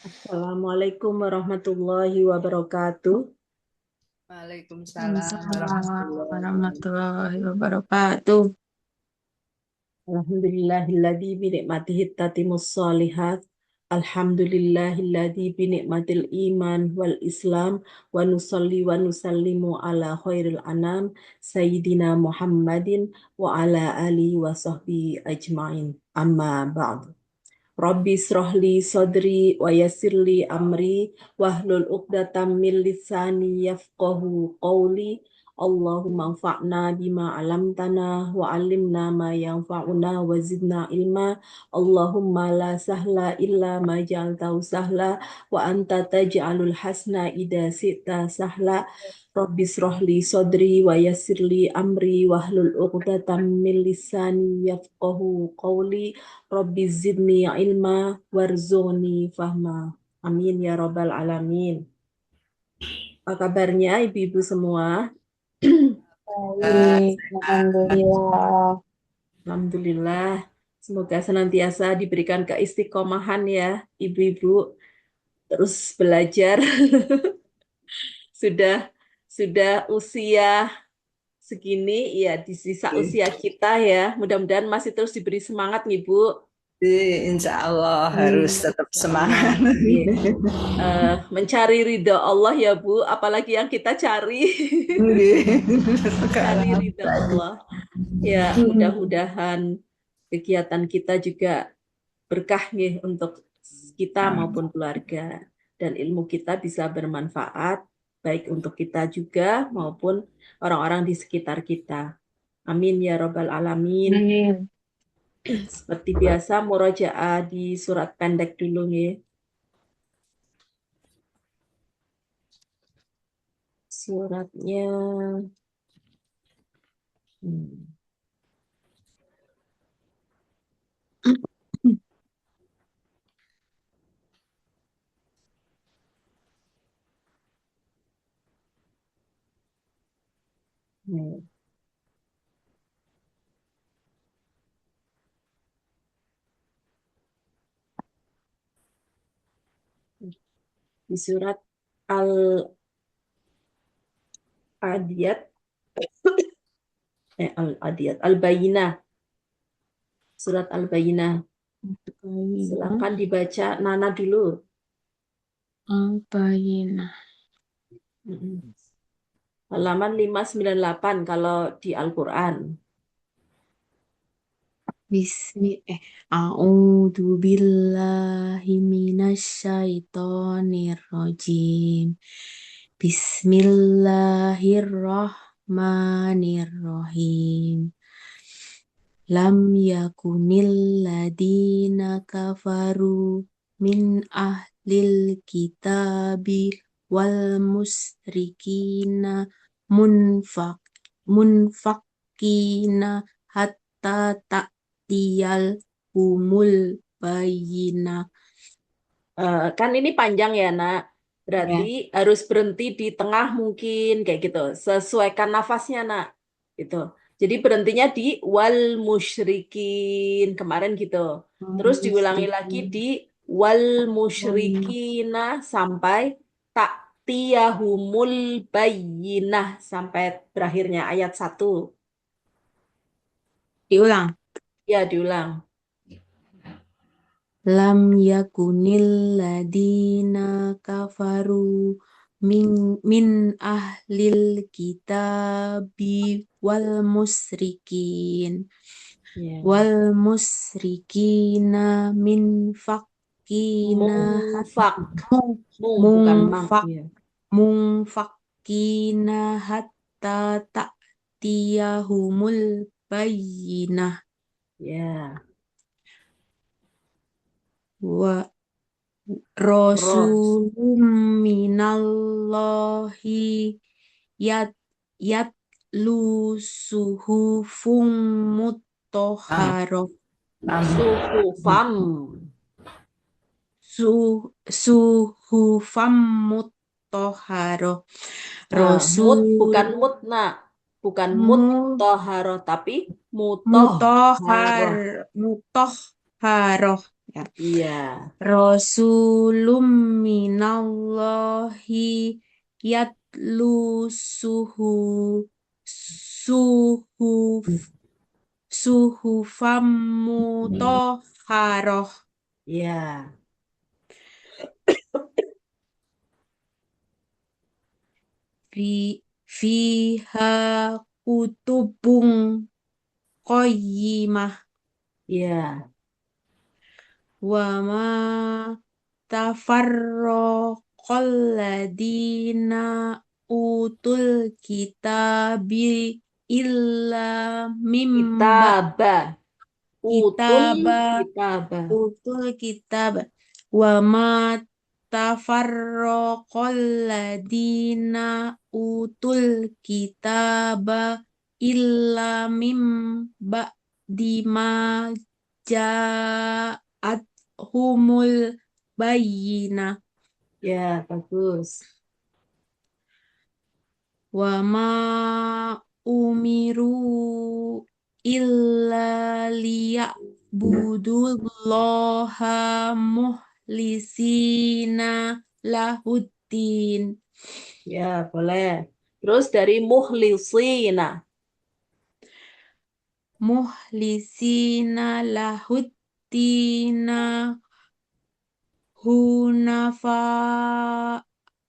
Assalamualaikum warahmatullahi wabarakatuh. Waalaikumsalam Waalaikumsalam warahmatullahi wabarakatuh. warahmatullahi wabarakatuh. Alhamdulillahilladzi binikmatihi tatimus shalihat. Alhamdulillahilladzi binikmatil iman wal islam wa nusalli wa nusallimu ala khairil anam sayyidina Muhammadin wa ala alihi wa sahbihi ajmain. Amma ba'du. Rabbi srohli sodri wa yassirli amri wahlul uqdatam min lisani yafqahu qawli. Allahumma anfa'na bima alamtana wa alimna ma yanfa'una wa zidna ilma. Allahumma la sahla illa ma ja'altahu sahla wa anta taj'alul hasna ida sita sahla. Rabbi srohli sodri wa yassirli amri wahlul uqdatam min lisani yafqahu qawli. Rabbi zidni ilma warzuqni fahma. Amin ya robbal alamin. Apa kabarnya ibu-ibu semua? Eh, Baik, alhamdulillah. Alhamdulillah. Semoga senantiasa diberikan keistiqomahan ya ibu-ibu. Terus belajar. Sudah sudah usia segini ya di sisa usia kita ya. Mudah-mudahan masih terus diberi semangat nih Bu. Insya Allah harus tetap Insya Allah. semangat. Iya. Mencari ridho Allah ya Bu, apalagi yang kita cari. Cari Sekarang ridho Allah. Ya, mudah-mudahan kegiatan kita juga berkah nih untuk kita maupun keluarga. Dan ilmu kita bisa bermanfaat baik untuk kita juga maupun orang-orang di sekitar kita. Amin ya robbal alamin. Amin. Seperti biasa, murojaah di surat pendek dulu nih. Suratnya. Hmm. Hmm. Di surat Al-Adiyat, Al-Adiyat, Al-Bayyinah, surat Al-Bayyinah. Baik, Silakan dibaca Nana dulu. baik. Mm-mm. Halaman 598 kalau di Al-Quran. A'udzu billahi minasyaitonir rajim. Bismillahirrahmanirrahim. Lam yakunil ladina kafaru min ahlil kitabi wal musrikina munfak munfakina hatta ta'tiyal humul bayina. Kan ini panjang ya, Nak. Berarti Ya. harus berhenti di tengah mungkin kayak gitu. Sesuaikan nafasnya, Nak. Gitu. Jadi berhentinya di wal musyrikin kemarin gitu. Terus diulangi lagi di Musrikin wal musyrikina sampai tak tiyahumul bayyinah sampai berakhirnya ayat 1. diulang. Ya, diulang. Lam yakunil ladina kafaru min, min ahlil kitabi wal musrikin Ya. min fakina Mungfak. Bukan mang. mungfak Ya. mungfakina hatta ta'tiyahumul bayyinah Ya. wa Terus. Rasulum minallahi yat yatlu suhufum mutahharoh Suhufam. su suhufam mutahharoh Mut Rasul bukan mutna, bukan mut mu toharo tapi mutoh mutahhar haroh. mutahharoh ya. Iya. Rasulum minallahi yatlu suhuf suhufam mutahharoh Iya. fiha kutubung qayyimah Iya. wa ma tafarraqal ladina utul kitabi illa mimba Kitaba. Utul kitaba kitaba. utul kitab wa ma tafarraqal ladina utul kitaba illa mim ba'di ma ja'at humul bayyinah Ya, bagus. wa ma umiru illa liya'budullaha muhlisina lahuddin Ya, boleh. Terus dari muhlisina. muhlisina lahuddina hunafa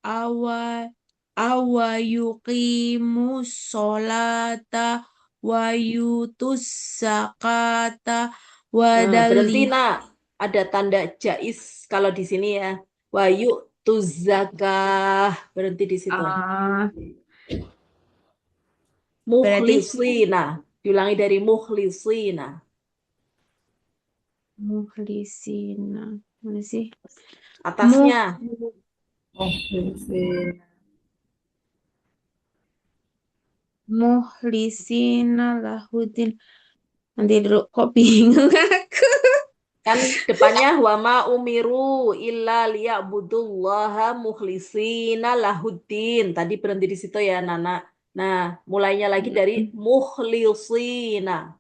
awa awa yuqimus sholata wa yutus zakata wa Berhenti, dalih nak. Ada tanda jais kalau di sini ya. Wayu tuzakah. Berhenti di situ. berarti Muhlisina. Diulangi dari muhlisina. muhlisina mana sih Atasnya. Muhlisin. muhlisina lahuddin nanti dulu kok bingung aku Kan depannya wama umiru illa liya'budullaha muhlisina lahuddin. Tadi berhenti di situ ya, Nana. Nah, mulainya lagi dari muhlisina.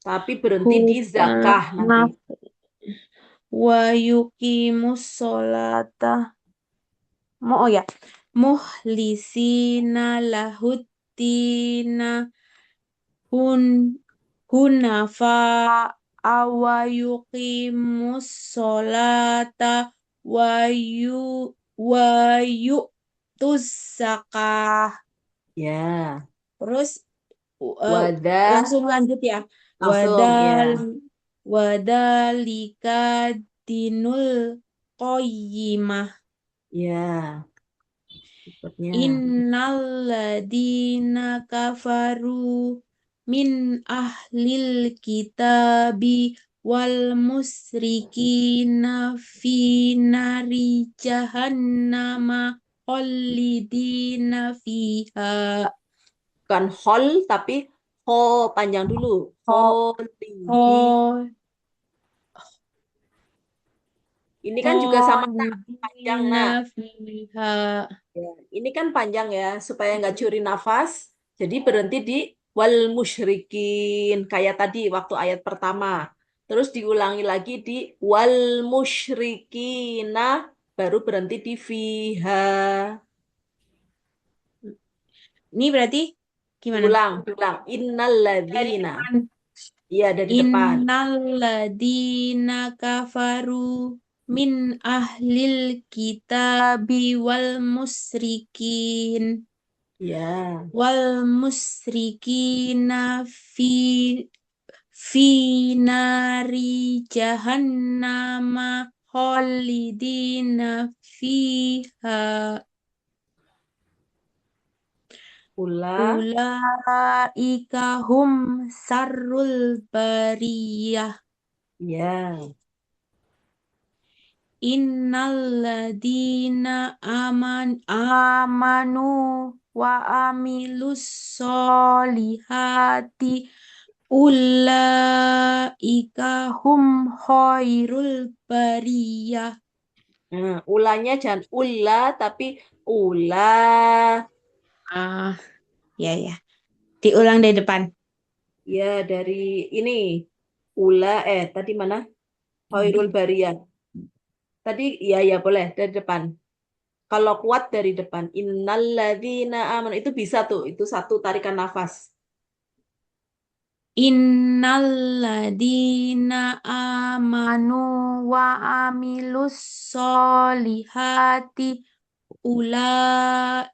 Tapi berhenti di zakah nanti. Naf wa yuqimus sholata oh ya muhlisina lahuddina hun hunafa awa yuqimus sholata wa yu'tuz zakah Ya, terus wadah langsung lanjut ya langsung ya. wadalika dinul qayyimah Ya, berikutnya. innalladzina kafaru min ahlil kitabi wal musrikina fi nari jahannama khalidina fiha Bukan hol, tapi ho panjang dulu. Holidi. ho Ini kan juga sama panjang, khalidina nak. fiha Ya, ini kan panjang ya, supaya nggak curi nafas. Jadi berhenti di wal musyrikin. Kayak tadi waktu ayat pertama. Terus diulangi lagi di wal musyrikina. Baru berhenti di fiha. ini berarti gimana Diulang, diulang. dari Innalladzina. depan Iya, dari depan. innalladzina kafaru min ahlil kitabi Ya, wal musrikina fi nari jahannama khalidina fiha pula. ulaika hum sarrul bariyah Ya, innalladzina amanu wa amilus solihati ulaika hum khairul bariyah nah, ulanya jangan ula, tapi ula. ah ya ya diulang dari depan Ya, dari ini. Ula, tadi mana? Khairul bariyah. Tadi ya boleh dari depan. Kalau kuat dari depan. Innalladzina amanu. Itu bisa tuh. Itu satu tarikan nafas. Innalladzina amanu wa amilus solihati ulaika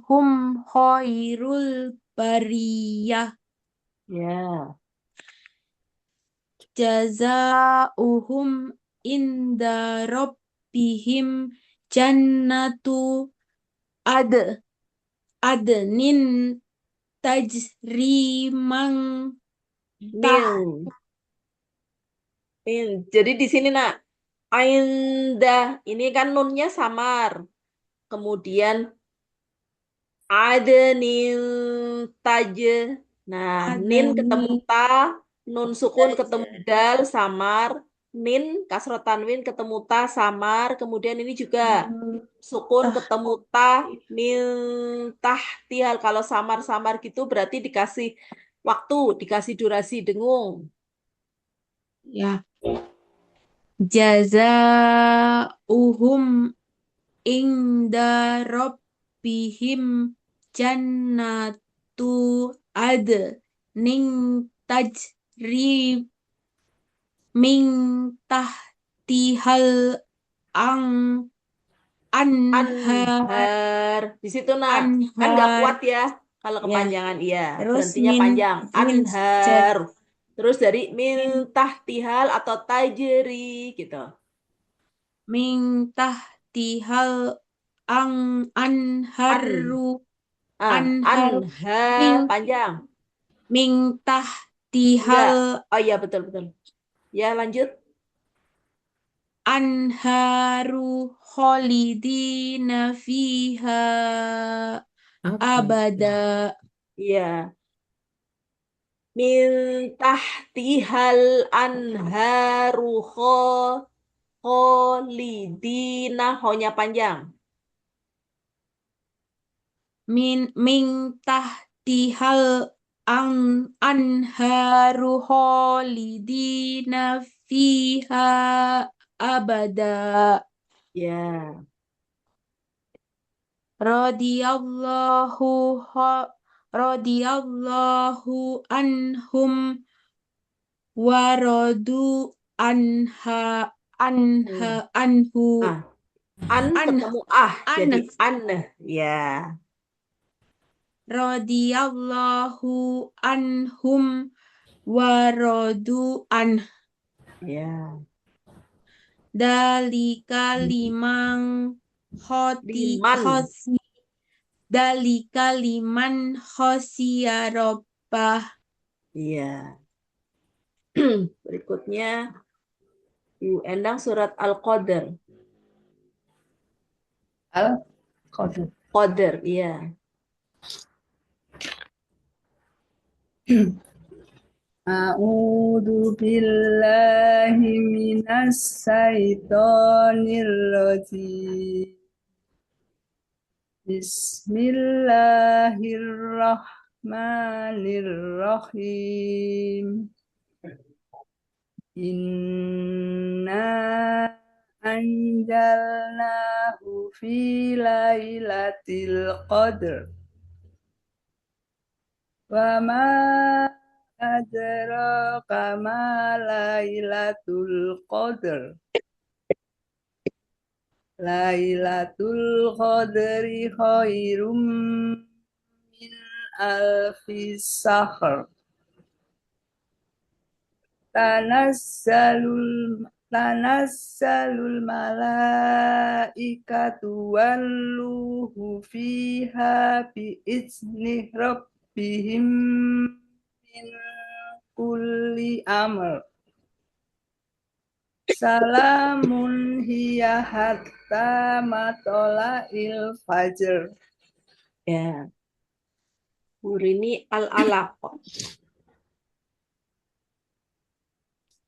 hum khairul bariyah. Ya. Jazauhum inda rabbihim jannatu ad adnin tajri mang tah Min. Min. Jadi di sini nak. Aindah. Ini kan nunnya samar. Kemudian ada nin taj. Nah, nin ketemu adani ta, nun sukun ketemu dal samar, nin kasroh tanwin ketemu ta samar, kemudian ini juga sukun tah ketemu ta, min tahtihal. Kalau samar-samar gitu berarti dikasih waktu, dikasih durasi dengung. ya jazauhum inda rabbihim jannatu adnin tajri min tahtihal ang anhar Anhar. Di situ nah, kan nggak anhar kuat ya kalau ya kepanjangan iya. terus Berhentinya panjang. min jaz Anhar. Terus dari min mintah tihal atau tajeri gitu. min tahtihal ang An, anharu anhar anha min panjang. min Enggak. tahtihal Oh iya betul-betul. Ya lanjut. anharu kholidina fiha abada Iya. Mintah tihal anharu kholidina. Honya panjang. min tahtihal ang anharu kholidina fiha abada Ya. radhiyallahu radhiyallahu anhum waradu anha anha Hmm. anhu Ah, an an ketemu an jadi an. Ya. radhiyallahu anhum waradu an Ya. dalika limang Liman. khosi dalika liman khosiya rabbah. Iya. Berikutnya Ibu Endang surat Al-Qadr. Al-Qadr. Qadr, iya. A'udzu billahi minas syaitonir rajim. Bismillahirrahmanirrahim. Inna anjalnahu fi lailatul qadr. Wa ma adraka ma lailatul qadr. Lailatul qadri khairum min alfi sahr. Tanazzalul malaikatu walluhu fiha biizni rabbihim min kulli amr. Salamun hiya hatta matola'il fajr. Ya. Burini Al-Alaq.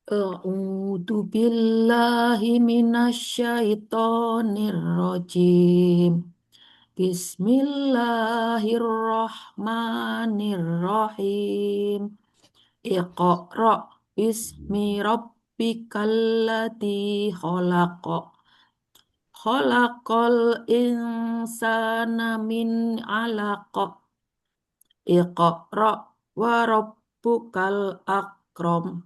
A'udzu billahi minasyaitonir rajim. Bismillahirrahmanirrahim. Iqra bismi rabbikal ladzi khalaqal insana min 'alaq iqra wa rabbukal akram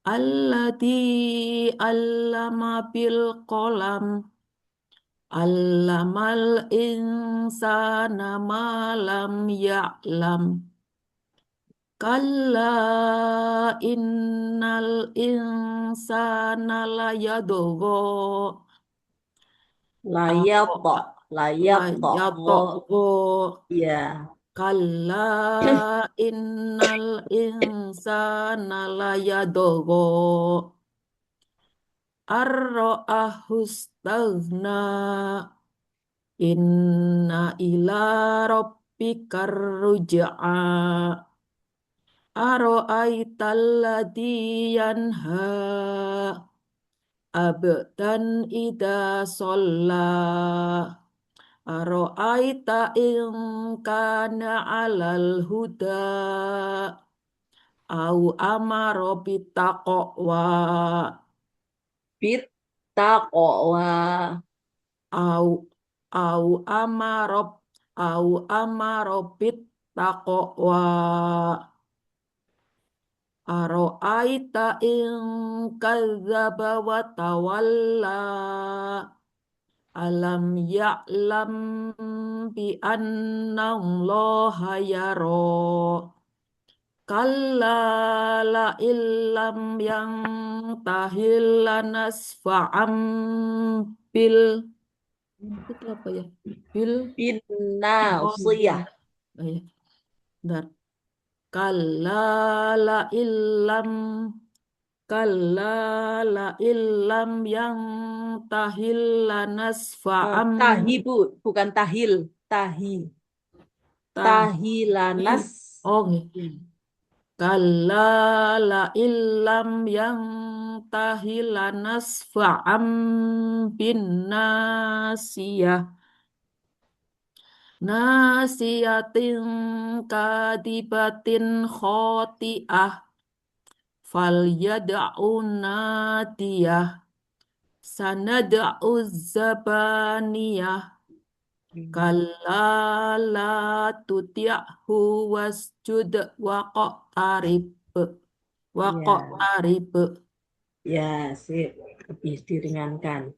alladzi 'allama bil qalam 'allamal insana ma lam ya'lam kalla innal insana layadgha Layat, layat, layatgha ya. kalla innal insana layadgha ar-ra'ahu istaghna inna ila rabbikar ruj'a ara'aital ladzi yanha abdan ida shalla ara'aita in kana 'alal huda au amara bittaqwa Bittaqwa. au au amara au amara bittaqwa ara'aita in kadzdzaba wa tawalla alam ya'lam bi anna allaha yara kalla la illam yang tahil lanasfa'am bil itu apa ya bil Bin oh nasiyah. ya bentar. Kalla la illam kalla la illam yang tahil lanasfa'am Tahibu, bukan tahil. Tahi. Tahilanas. oh nggih. Kalla la illam yang tahilanas fa'am bin nasiyatin kadibatin khoti'ah fal yad'u nadiyah sanad'u zabaniyah kalla la tuti'hu wasjud waqtarib Ya, sip. Lebih diringankan.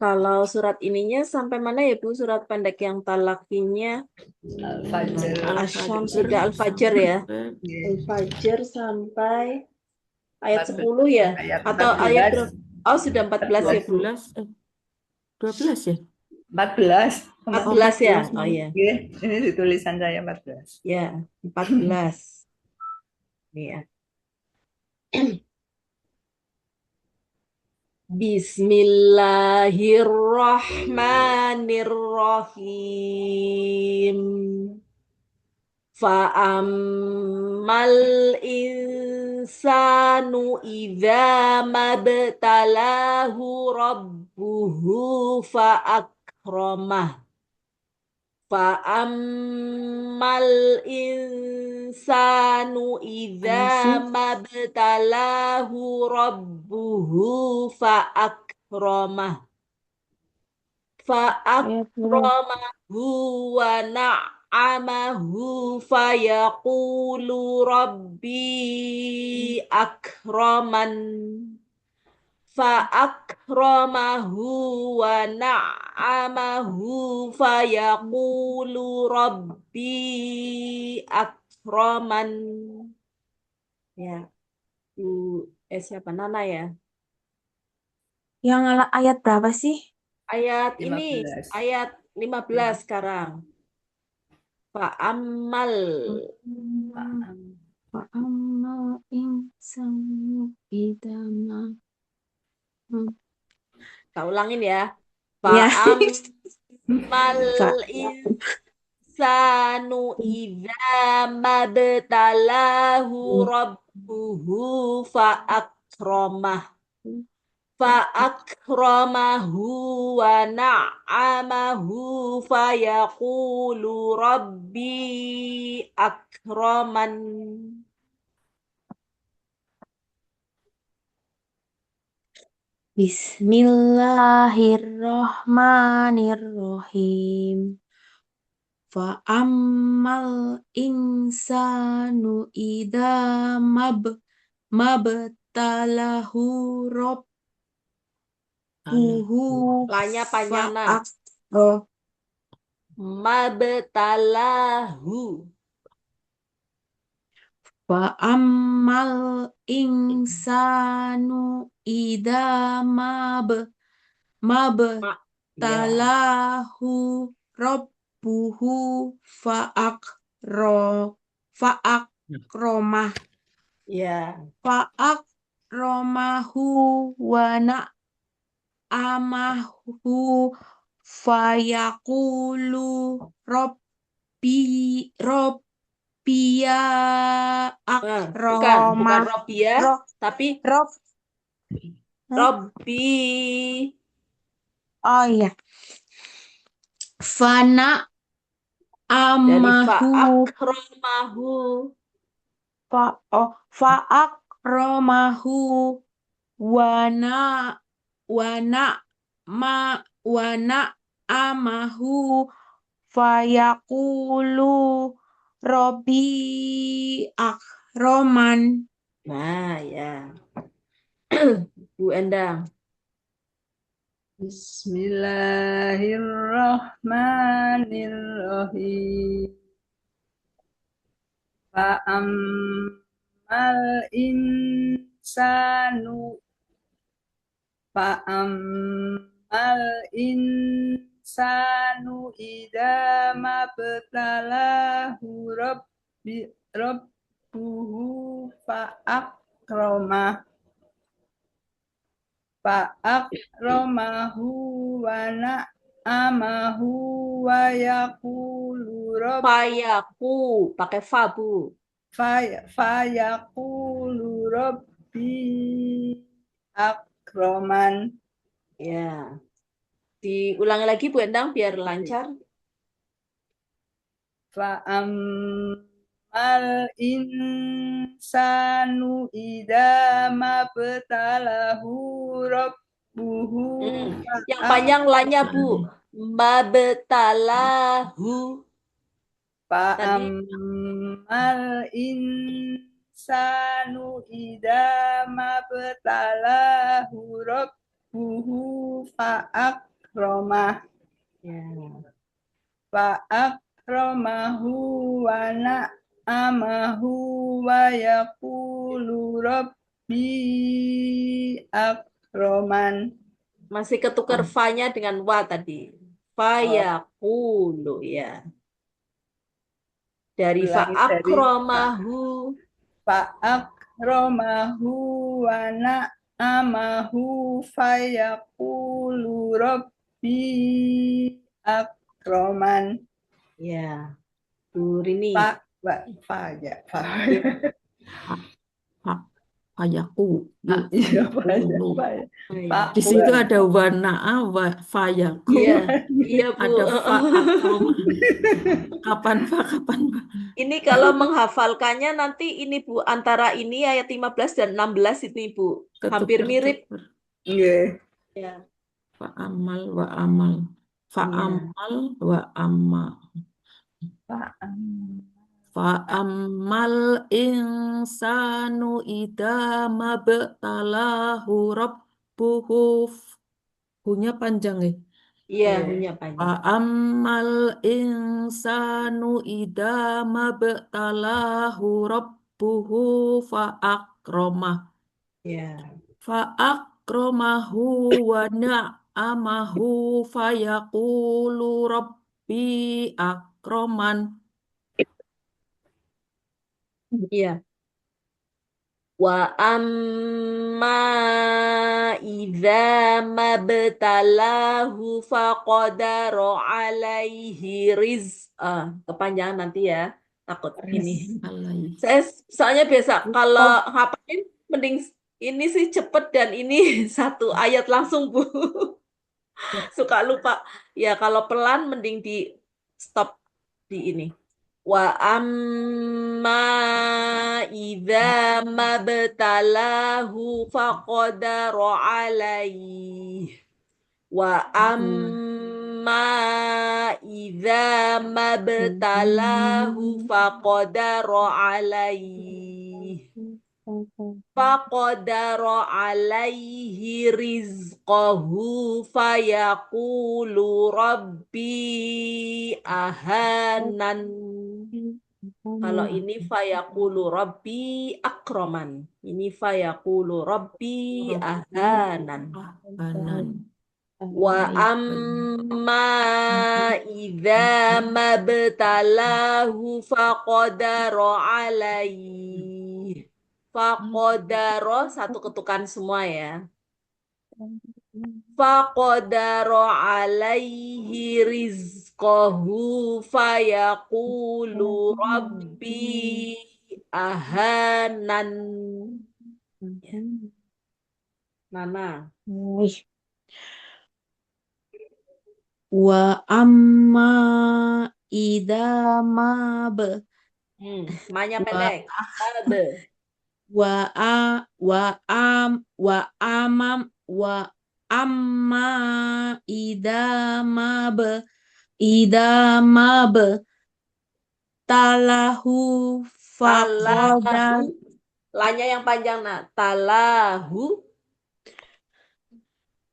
Kalau surat ininya sampai mana ya Bu? Surat pendek yang talakinya Fajar. Asyams juga Al-Fajr ya. Al-Fajr sampai ayat 10 ya? Ayat Atau ayat 14. berapa? Oh, sudah 14 ya Bu? 12 ya 14. 14 ya? Oh iya. Oke, ini di tulisan saya 14. Ya, 14. Nih ya. Bismillahirrahmanirrahim. Fa'ammal insanu idza mabtalahu rabbuhu fa'akramah. Fa'ammal insanu idza mabtalahu rabbuhu fa'akramah. Fa'akramahu wa na'amahu fayaqulu rabbi akraman. Fa'akramahu wa na'amahu fayaqulu rabbi akraman. Ya, siapa Nana ya? Yang ayat berapa sih? Ayat ini, 15. ayat 15 sekarang. Fa'ammal. Fa'ammal insanu idama. Kita ulangin ya. Ya. Fa'ammal insanu idza mabtalahu rabbuhu fa'akramah. Fa'akramahu wa na'amahu fayaqulu rabbi akraman. Bismillahirrohmanirrohim. Fa'ammal insanu idza mabtalahu rabbuhu Lanya panjang nah. fa'akro Mabtalahu. Fa'ammal insanu idza Ma, ya. mabtalahu rabbuhu fa'akromah Ya. fa'akromahu wa na'amahu fayaqulu rabbiya Bukan akromah Robbia, Rob tapi Rob Robbi. oh iya fana Dari amahu fa'akromahu. fa'akromahu wana amahu fayaqulu Robbi akroman. Nah, ya. Bu Endang. Bismillahirrahmanirrahim. Fa'ammal insanu idza mabtalahu rabbuhu fa'akramahu wa na'amahu wa yaqulu Fayaku, pakai fa, Bu. fayaqulu rabbi akroman. Ya. Diulangi lagi Bu Endang biar lancar. Fa'ammal insanu idza mabtalahu rabbuhu Yang panjang lanya Bu. Mabtalahu. fa'ammal insanu idza mabtalahu rabbuhu fa'akramah Ya. fa'akramahu wa na'amahu wa yaqulu rabbi akroman. Masih ketukar fa-nya dengan wa tadi. Fayaqulu, ya. Dari Ulangi dari fa'akramahu. fa'akramahu wa na'amahu fayaqulu rabbi akroman. Ya. Bu Rini. Fayaku. Iya, Ulu. Faya. Di situ ada wana'a fayaku. Iya, iya Bu. Ada fa'akroma. Kapan kapan Ini kalau menghafalkannya nanti ini Bu, antara ini ayat 15 dan 16 ini Bu. Hampir mirip. Nggih. Ya. Fa'amal wa amal. Fa'amal wa amma. Fa'ammal insanu idza mabtalahu rabbuhu. Hunya panjang ya. Iya, punya panjang. Fa'ammal insanu idza mabtalahu rabbuhu fa'akramah. Ya. Fa'akramahu wa na'amahu fayaqulu rabbi akraman. Iya. Wa amma idza mabtalahu faqadara alaihi rizqa. Kepanjangan nanti ya. Takut ini. Saya soalnya biasa kalau ngapalin mending ini sih cepet dan ini satu ayat langsung Bu. Suka lupa. Ya kalau pelan mending di stop di ini. Wa amma idza mabtalahu faqadara alaih. Wa amma idza mabtalahu faqadara alaih. Faqadara alaihi rizqahu fayaqulu rabbi ahanan. Kalau ini fayaqulu rabbi akraman. Ini fayaqulu rabbi ahanan. Ahanan. Wa amma idza mabtalahu faqadara alaihi. Faqadara satu ketukan semua ya. Faqadara alaihi rizqahu fayaqulu rabbi ahanan. Nana. Wa amma idza mab Manya pendek. Abe. wa amma idza mab talahu faqadar Talahu. Lanya yang panjang nak. Talahu.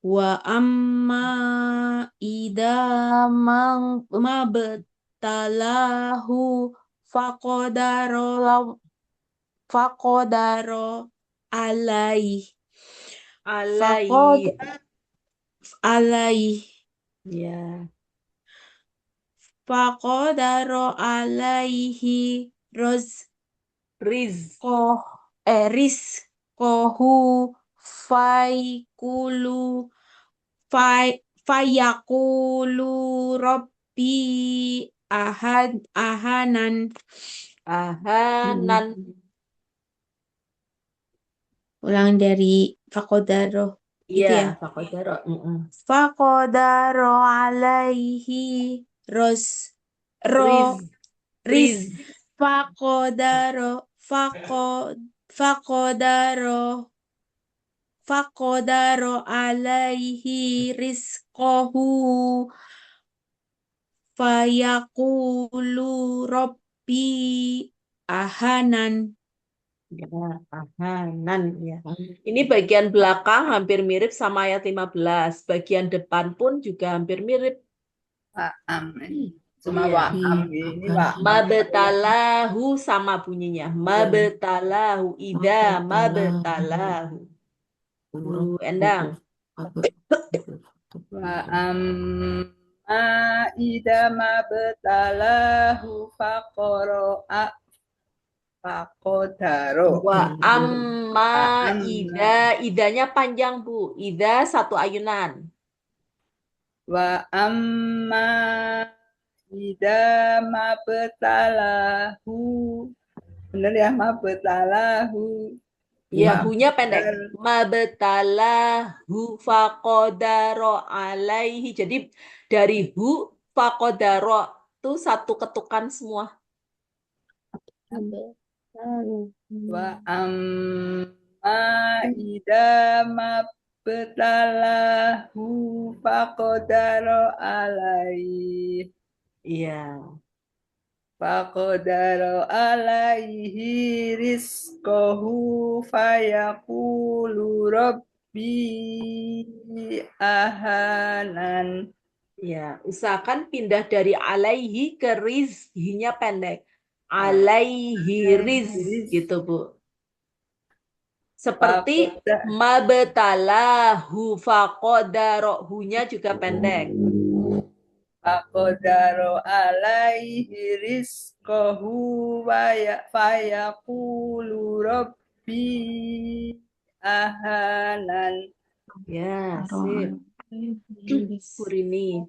wa amma idza mab talahu faqadaro alaih Alaih. alaih Ya. faqadaro alaihi Rizq. rizqahu fayaqulu rabbi ahanan. Ahanan. Ulang dari faqadaro itu ya. Iya, faqadara. Faqadaro alaihi Riz. faqadaro alaihi rizqahu fayaqulu rabbi ahanan. Ya, ahanan ya. Ini bagian belakang hampir mirip sama ayat 15. Bagian depan pun juga hampir mirip. Wa'am. Cuma Iya. wa'am ini wa'am. Mabtalahu sama bunyinya. Mabtalahu. Idza mabtalahu. Endang. Wa'am idza mabtalahu faqadaro. Wa amma idanya panjang Bu. Idza satu ayunan. Wa amma idza mabtalahu. Benar ya, mabtalahu. Ya, hunya pendek. Mabtalahu faqadara alaihi. Jadi dari hu faqadara itu satu ketukan semua. Wa amma idza mabtalahu faqadara alaihi. Iya. Faqadara alaihi rizqahu fayaqulu rabbi ahanan. Ya, usahakan pindah dari alaihi ke rizhinya pendek. Alaihi riz gitu Bu. Seperti mabtalahu faqadara, hunya juga pendek. Faqadara alaihi rizqahu fayaqulu rabbi ahanan. Ya, sip. Purini.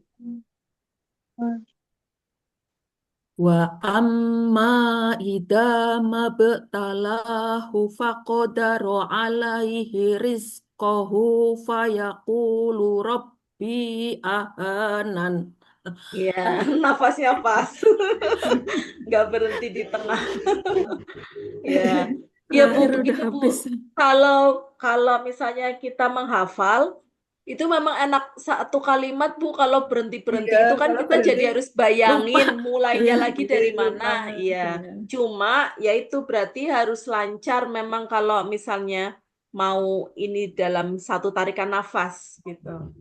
Wa amma idza mabtalahu faqadara alaihi rizqahu fayaqulu rabbi ahanan. Ya, nafasnya pas. nggak berhenti di tengah. Ya, ya Bu, Terakhir udah begitu Bu. habis. Kalau misalnya kita menghafal, itu memang enak satu kalimat Bu. Kalau berhenti-berhenti Iya, itu kan kalau kita jadi berhenti harus Lupa. bayangin mulainya Iya. lagi iya, dari lupa mana. Iya, ya. cuma ya itu berarti harus lancar memang kalau misalnya mau ini dalam satu tarikan nafas gitu.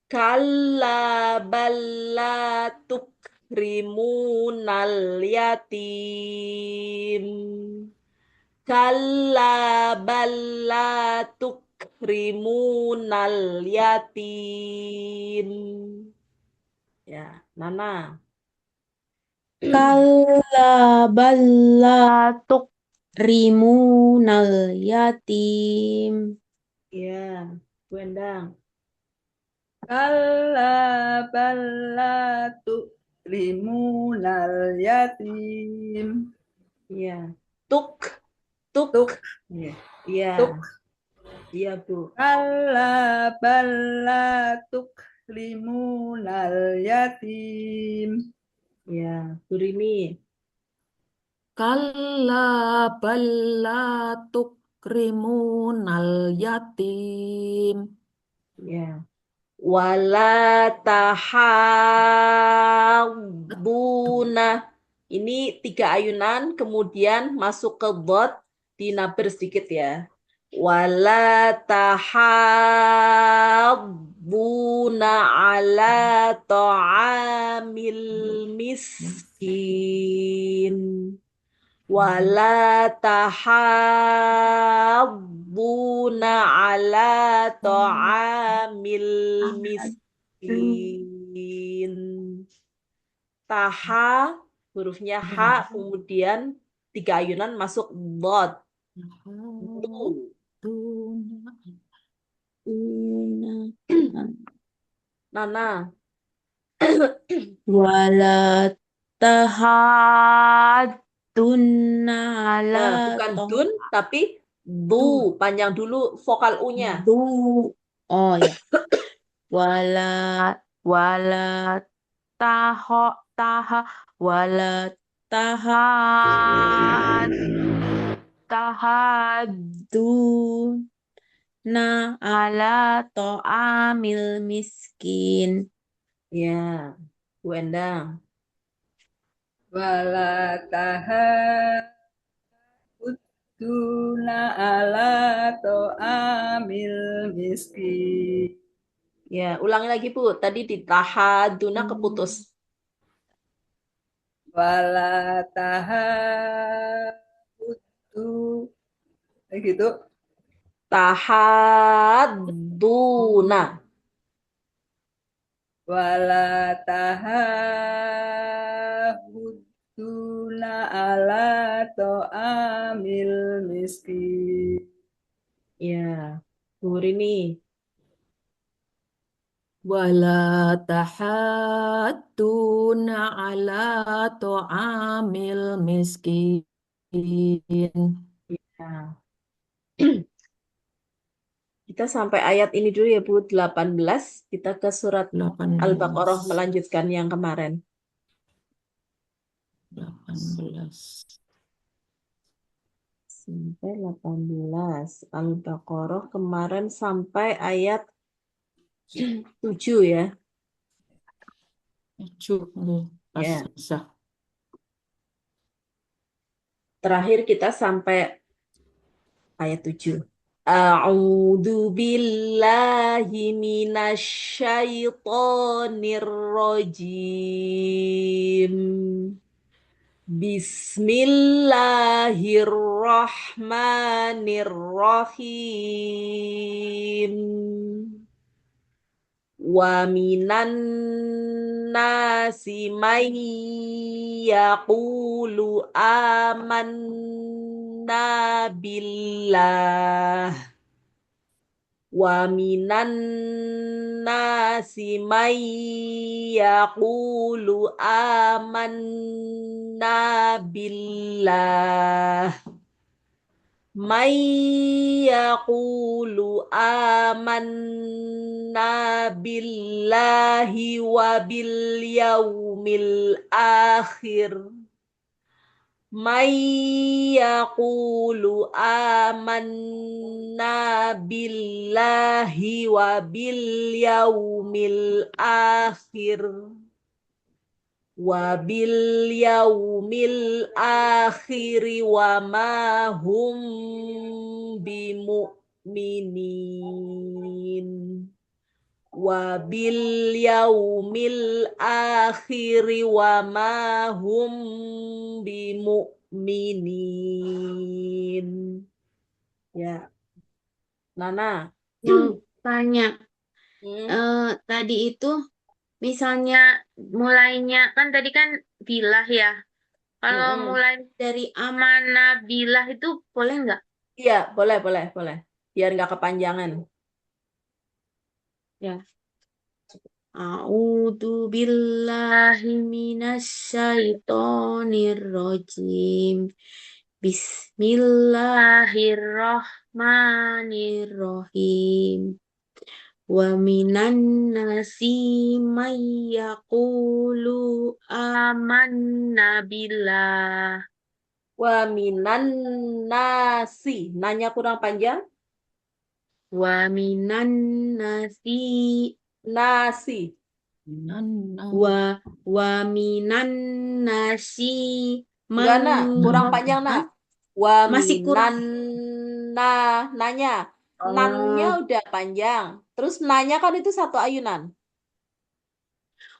Kalla balla tukrimunal yatim. Kalla balla tukrimunal yatim. Ya, Nana. Kalla balla tukrimunal yatim. Ya, Bu Endang. Kalla balla tukrimunal yatim. Ya, tuk, tuk. Tuk, Ya, tuk. iya Bu. Kalla balla tukrimunal yatim. Ya, Bu Rini. Kalla balla tukrimunal yatim. Ya, wala tahadduna. Ini 3 ayunan, kemudian masuk ke dhot, dinaber sedikit ya. Wala tahadduna ala ta'amil miskin. Wala tahadduna ala ta'amil miskin. Taha, hurufnya H, kemudian 3 ayunan masuk dhot. Du. Nana. Wala tahadduna ala Bukan dun, tapi du. Panjang dulu vokal U-nya. du. Oh ya. Wala wala taho taha wala tahad tahaduna ala to'amil miskin. Ya, Bu Endang. Wala tahadduna ala ta'amil miskin. Ya, ulangi lagi Bu. Tadi di tahaduna keputus. Wala tahaddu. Kayak gitu. Tahaduna. Wala tahadduna ala ta'amil miskin. Ya, Bu Rini. Wala tahadduna ala ta'amil miskin. Ya. Kita sampai ayat ini dulu ya Bu, 18. Kita ke surat 18. Al-Baqarah melanjutkan yang kemarin. 18. Sampai 18. Al-Baqarah kemarin sampai ayat 7 ya. 7. Pas Ya. sah. Terakhir kita sampai ayat 7. A'udzu billahi minasyaitonir rajim. Bismillahirrahmanirrahim. Wa minan nasi may yaqulu amanna billah. Wa minan nasi may yaqulu amanna billah Man yaqulu amanna billahi wa bil yaumil akhir. Man yaqulu amanna billahi wa bil yaumil akhir. Wa bil yaumil akhiri wa ma hum bimu'minin. Wa bil yaumil akhiri wa ma hum bimu'minin. Ya, Nana. Mau tanya, tadi itu misalnya mulainya kan tadi kan bilah ya. Kalau Mm-mm. mulai dari amanah bilah itu boleh nggak? Iya, boleh. Biar nggak kepanjangan. Ya. A'udzu billahi minasyaitonir rajim. Bismillahirrahmanirrahim. Wa minan nasi may yaqulu amanna billah. Wa minan nasi. Nanya kurang panjang. Wa minan nasi Nasi. Nana. wa minan nasi Enggak, Nak. Kurang man panjang, Nak. Wa masih kurang. minan nanya. Nannya Oh, udah panjang. Terus nanya kan itu satu ayunan.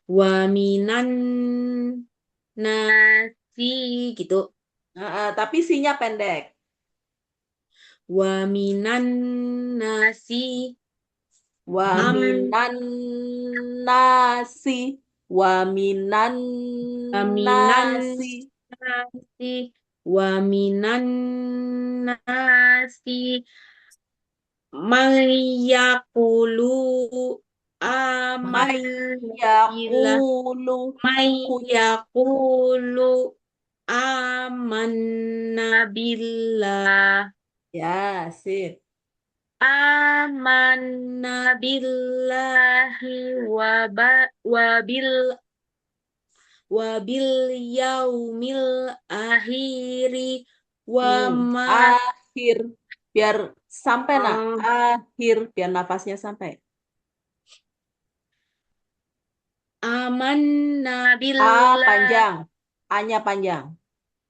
wa minan nasi gitu. Tapi sinya pendek. Wa minan nasi Wa am minan nasi. Wa minan wa minan nasi. nasi wa minan nasi mayaqulu amanna billah Yaqulu. mayaqulu amanna billah Ya, sip. amanna billahi wa bil yaumil akhiri wa ma Akhir. Biar sampai, Nak. Akhir. Biar nafasnya sampai. amanna A billah panjang. A-nya panjang.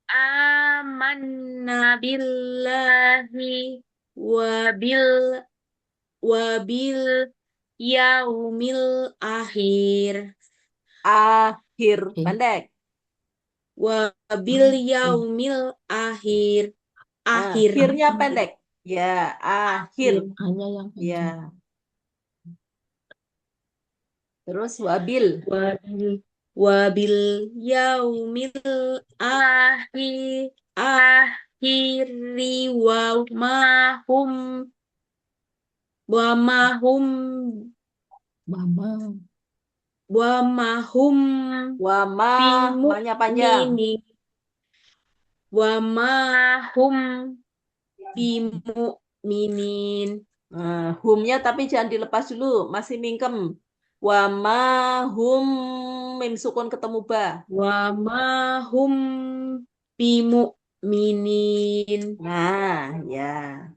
amanna billahi wa bil yaumil akhir Akhir. Oke. Pendek. wa bil yaumil akhir akhir Akhirnya pendek. Ya, akhir. Hanya yang Ya. panjang. Terus wabil. wabil yaumil akhiri mahum Mama. mahum Wama. Ma-nya panjang. bimu'minin wa mahum bimu'minin Humnya tapi jangan dilepas dulu. Masih mingkem. Wama hum mim sukun ketemu ba. wa mahum bimu'minin. Nah, ya.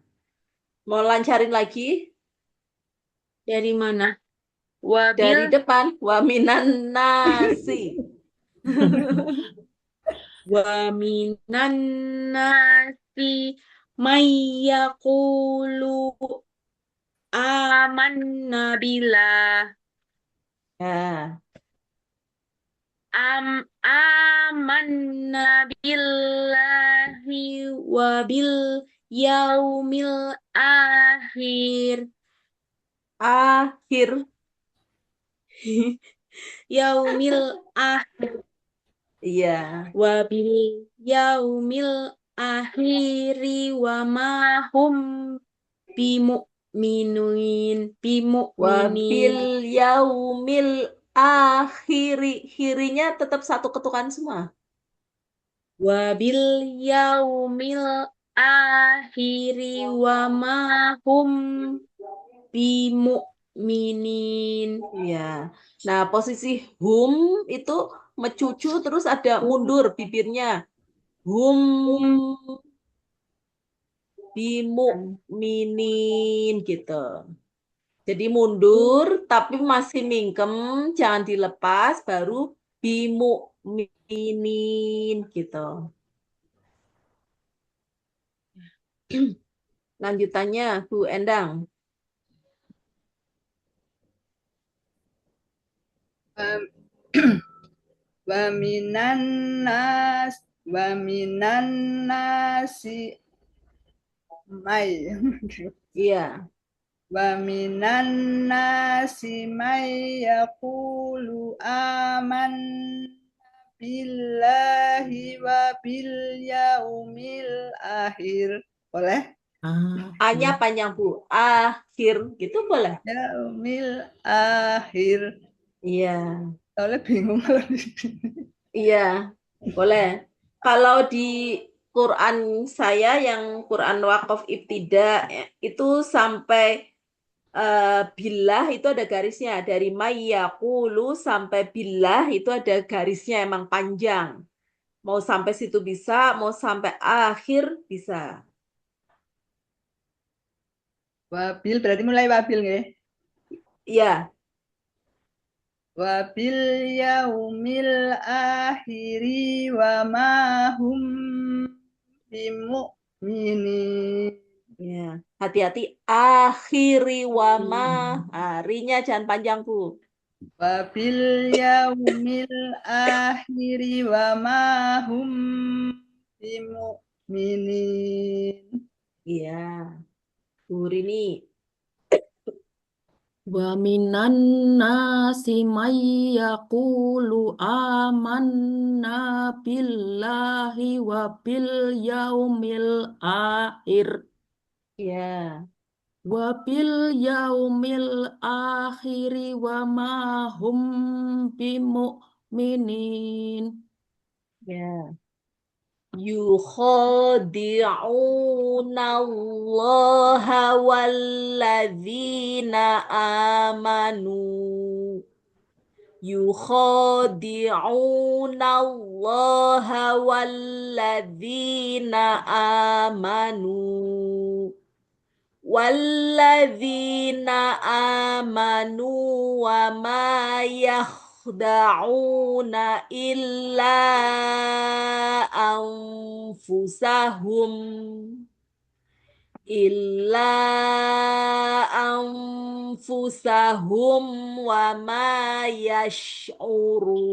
Mau lancarin lagi? Dari mana? Dari Wabil depan. Wa minan nasi. wa minan nasi may yaqulu amanna billah Ya. amanna billahi wa bil yaumil akhir Akhir. yaumil akhir Iya. wa bil yaumil akhiri wa mahum bimu'minin Wabil yaumil akhiri. Hirinya tetap satu ketukan semua. wabil yaumil akhiri wa ma hum bimu'minin. Ya. Nah, posisi hum itu mecucu terus ada mundur bibirnya. Hum bimu'minin gitu. Jadi mundur tapi masih mingkem, jangan dilepas baru bimu'minin gitu. Lanjutannya Bu Endang. Wa- wa minan nasi may Iya. wa minan nasi may yaqulu aman billahi wa bil yaumil akhir. Boleh? A-nya Akhir. panjang Bu. Akhir gitu boleh? Yaumil akhir. Iya. Soalnya bingung kalau di sini. Iya, boleh. Kalau di Quran saya yang Quran Waqaf Ibtida itu sampai billah itu ada garisnya. Dari mayyaqulu sampai billah itu ada garisnya emang panjang. Mau sampai situ bisa, mau sampai akhir bisa. Wabil berarti mulai wabil nggih. Iya, Wabil yaumil akhiri wa ma hum bimu'minin. iya. Hati-hati akhiri wama. Harinya jangan panjang, Bu. Wabil yaumil akhiri wa ma hum bimu'minin. Iya. Bu Rini. Wa minan nasi may yaqulu amanna billahi wa bil yaumil akhir Iya. wa bil yaumil akhiri wa ma hum bimu'minin. Ya. Yukhadi'una Allah walladzina amanu. Yukhadi'una Allah walladzina amanu. Walladzina amanu wa ma yakhda'una illa anfusahum wa ma yash'urun.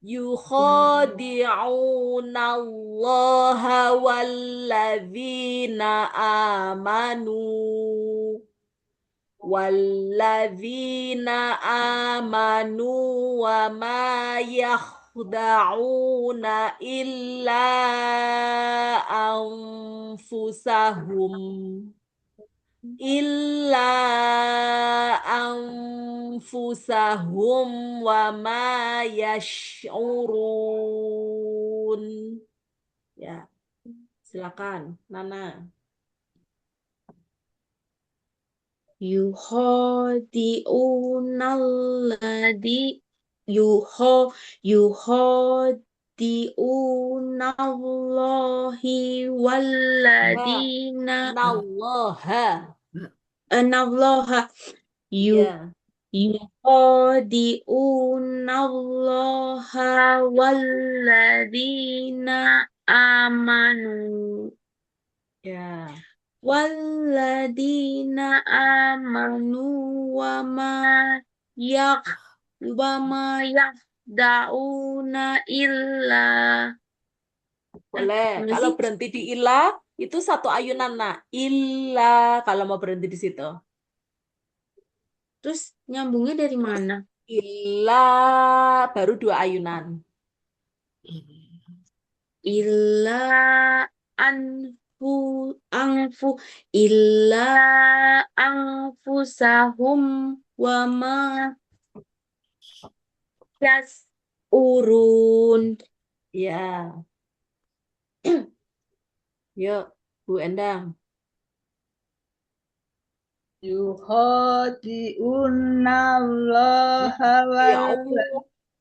يخادعون الله والذين آمنوا وما يخدعون إلا أنفسهم وما يشعرون. Ya, silakan Nana. Yukhadi'unallahi walladina Nallaha. anallaha Ya, yukhadi'unallaha walladina amanu ya. Walladina amanu yak wa ma yakdauna illa Boleh. mana Kalau sih? berhenti di ilah itu satu ayunan, nak. Ilah kalau mau berhenti di situ. Terus nyambungnya dari mana? Ilah baru dua ayunan. Illa anfu anfu illa anfusahum wa ma yas urun. Ya. Yuk, Bu Endang. yukhadi'unna Allah Diau. wal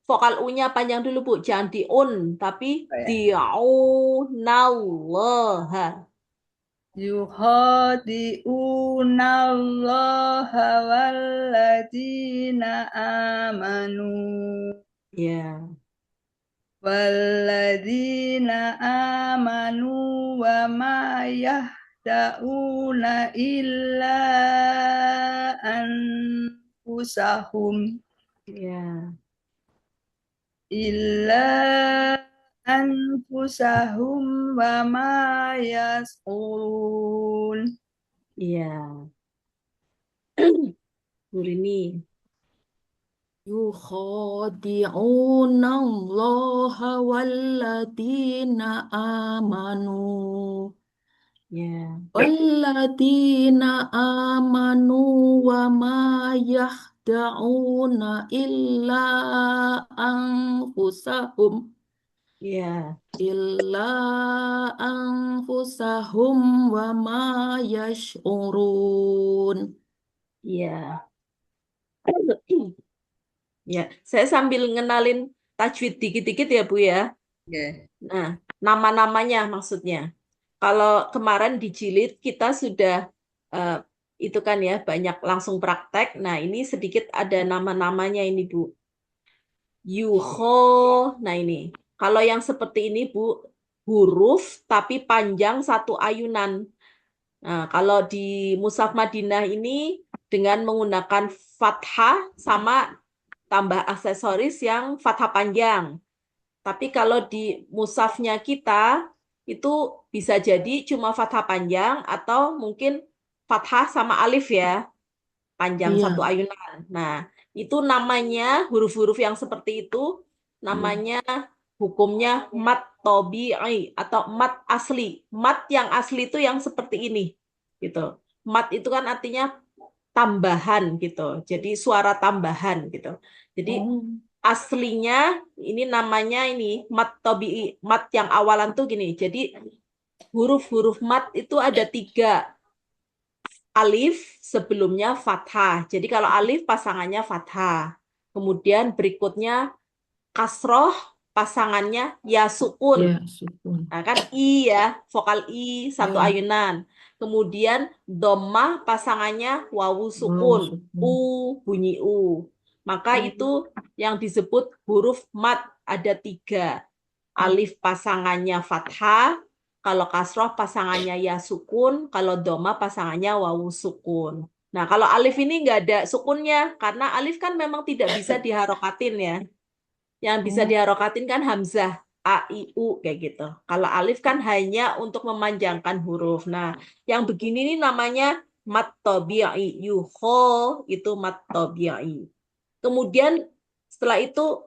Vokal U-nya panjang dulu, Bu. Jangan di-un, tapi ya. diaunallaha. yukhadi'unna Allah walladzina amanu Ya, walladzina amanu wa ma yahda'una illa anfusahum ya, wa ma yas'urun. ya. Bu Rini. يخادعون الله والذين آمنوا Ya, والذين آمنوا وما يخدعون إلا أنفسهم ya, وما يشعرون. ya. Ya, saya sambil ngenalin tajwid dikit-dikit ya, Bu ya. Oke. Nah, nama-namanya maksudnya. Kalau kemarin di jilid kita sudah itu kan ya banyak langsung praktek. Nah, ini sedikit ada nama-namanya ini, Bu. Yuho. Nah, ini. Kalau yang seperti ini, Bu, huruf tapi panjang satu ayunan. Nah, kalau di Mushaf Madinah ini dengan menggunakan fathah sama tambah aksesoris yang fathah panjang. Tapi kalau di mushafnya kita itu bisa jadi cuma fathah panjang atau mungkin fathah sama alif ya, panjang Iya, satu ayunan. Nah, itu namanya huruf-huruf yang seperti itu namanya hukumnya mat tobi'i atau mat asli. Mat yang asli itu yang seperti ini gitu. Mat itu kan artinya tambahan gitu. Jadi suara tambahan gitu. Jadi oh, aslinya ini namanya ini mat tobi'i. Mat yang awalan tuh gini. Jadi huruf-huruf mat itu ada 3. Alif sebelumnya fathah. Jadi kalau alif pasangannya fathah. Kemudian berikutnya kasroh pasangannya ya sukun. ya sukun. Nah, kan I ya, vokal I satu Ya, ayunan. Kemudian dhammah pasangannya wawu wow sukun, sukun. bunyi U. Maka itu yang disebut huruf mat ada 3. Alif pasangannya fathah, kalau kasroh pasangannya ya sukun, kalau dhammah pasangannya wawu sukun. Nah, kalau alif ini nggak ada sukunnya, karena alif kan memang tidak bisa diharokatin ya. Yang bisa Oh, diharokatin kan hamzah, a, i, u kayak gitu. Kalau alif kan hanya untuk memanjangkan huruf. Nah, yang begini nih namanya mat tabi'i. Yuho itu mat tabi'i. Kemudian setelah itu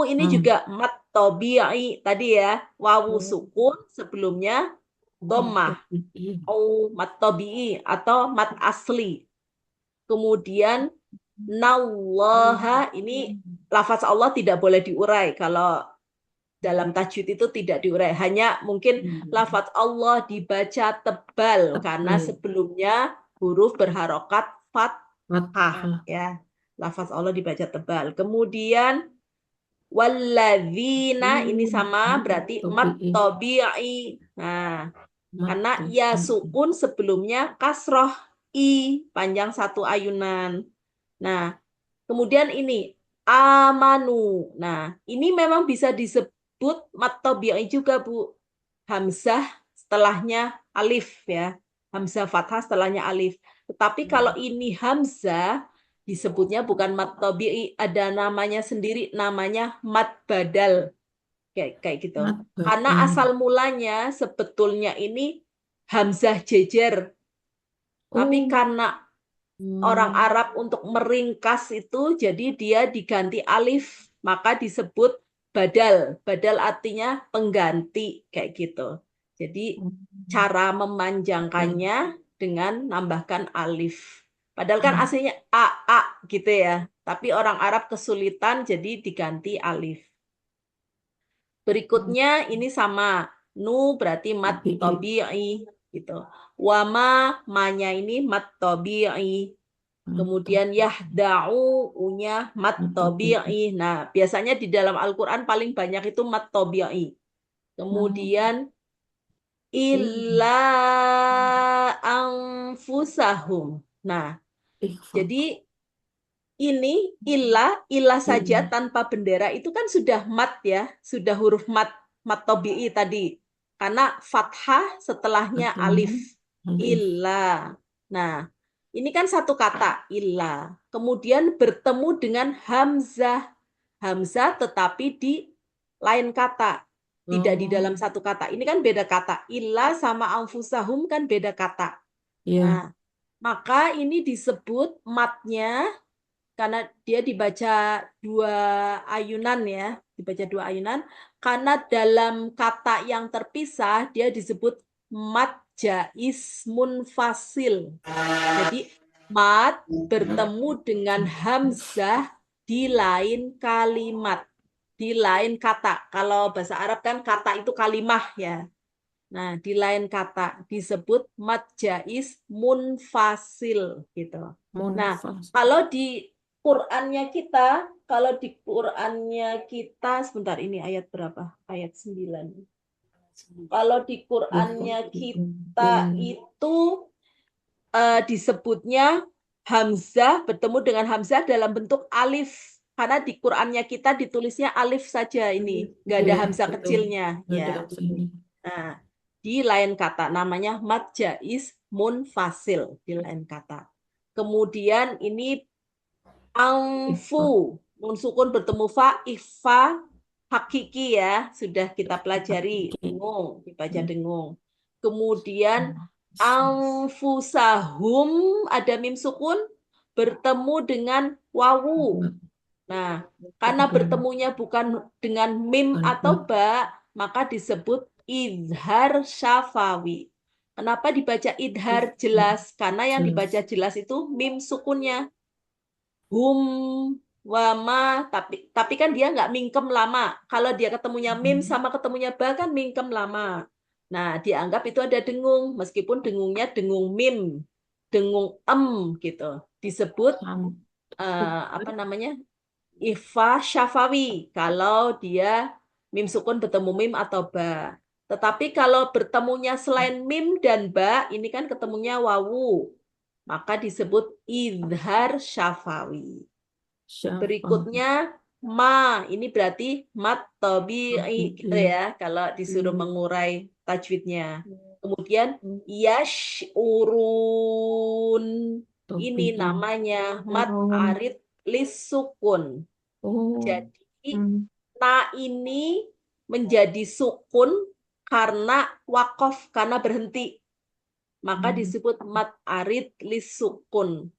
ini juga mat tabi'i tadi ya. Wawu sukun sebelumnya dhammah. Mat tabi'i atau mat asli. Kemudian nallaha ini lafaz Allah tidak boleh diurai. Kalau dalam tajwid itu tidak diurai. Hanya mungkin lafaz Allah dibaca tebal karena sebelumnya huruf berharokat fathah ya. Lafaz Allah dibaca tebal. Kemudian walladzina ini sama berarti mat tabi'i. Nah, karena ya sukun sebelumnya kasroh i panjang satu ayunan. Nah, kemudian ini amanu. Nah, ini memang bisa disebut mat tabi'i juga, Bu. Hamzah setelahnya alif ya. Hamzah fathah setelahnya alif. Tetapi kalau ini hamzah disebutnya bukan mat tabi'i, ada namanya sendiri, namanya mat badal. Kayak gitu. Karena asal mulanya sebetulnya ini hamzah jejer. Tapi karena orang Arab untuk meringkas itu, jadi dia diganti alif, maka disebut badal. Badal artinya pengganti, kayak gitu. Jadi cara memanjangkannya dengan nambahkan alif. Padahal kan aslinya a gitu ya. Tapi orang Arab kesulitan, jadi diganti alif. Berikutnya ini sama. Nu berarti mat tabi'i gitu. Wama manya ini mat tabi'i. Kemudian yahda'u unya mat tabi'i. Nah, biasanya di dalam Al-Qur'an paling banyak itu mat tabi'i. Kemudian illa anfusahum. Nah, jadi ini ilah saja tanpa bendera itu kan sudah mat ya, sudah huruf mat tabi'i tadi. Karena fathah setelahnya alif. Illa. Nah, ini kan satu kata illa. Kemudian bertemu dengan hamzah. Hamzah tetapi di lain kata, tidak di dalam satu kata. Ini kan beda kata. Illa sama anfusahum kan beda kata. Nah, maka ini disebut matnya karena dia dibaca dua ayunan ya, dibaca dua ayunan. Karena dalam kata yang terpisah dia disebut mat jaiz munfasil. Jadi mat bertemu dengan hamzah di lain kalimat, di lain kata. Kalau bahasa Arab kan kata itu kalimah ya. Nah, di lain kata disebut mat jaiz munfasil gitu. Nah, kalau di Qur'annya kita sebentar ini ayat berapa? Ayat 9. Kalau di Qur'annya kita itu disebutnya hamzah bertemu dengan hamzah dalam bentuk alif. Karena di Qur'annya kita ditulisnya alif saja ini, nggak ada hamzah kecilnya ya. Nah, di lain kata namanya mat jaiz munfasil di lain kata. Kemudian ini angfu nun sukun bertemu fa ifa hakiki ya, sudah kita pelajari dengung, dibaca dengung. Kemudian anfusahum ada mim sukun bertemu dengan wawu. Nah, karena bertemunya bukan dengan mim atau ba, maka disebut idhar syafawi. Kenapa dibaca idhar jelas? Karena yang dibaca jelas itu mim sukunnya. Hum, wama, tapi kan dia nggak mingkem lama. Kalau dia ketemunya mim sama ketemunya ba kan mingkem lama. Nah, dianggap itu ada dengung, meskipun dengungnya dengung mim, dengung gitu. Disebut apa namanya? Ifa syafawi kalau dia mim sukun bertemu mim atau ba. Tetapi kalau bertemunya selain mim dan ba, ini kan ketemunya wawu. Maka disebut idhar syafawi. Berikutnya ma, ini berarti mat tabi'i gitu ya kalau disuruh mengurai tajwidnya. Kemudian yash'urun. Ini namanya mat arid lisukun. Jadi na ini menjadi sukun karena wakof, karena berhenti. Maka disebut mat arid lisukun.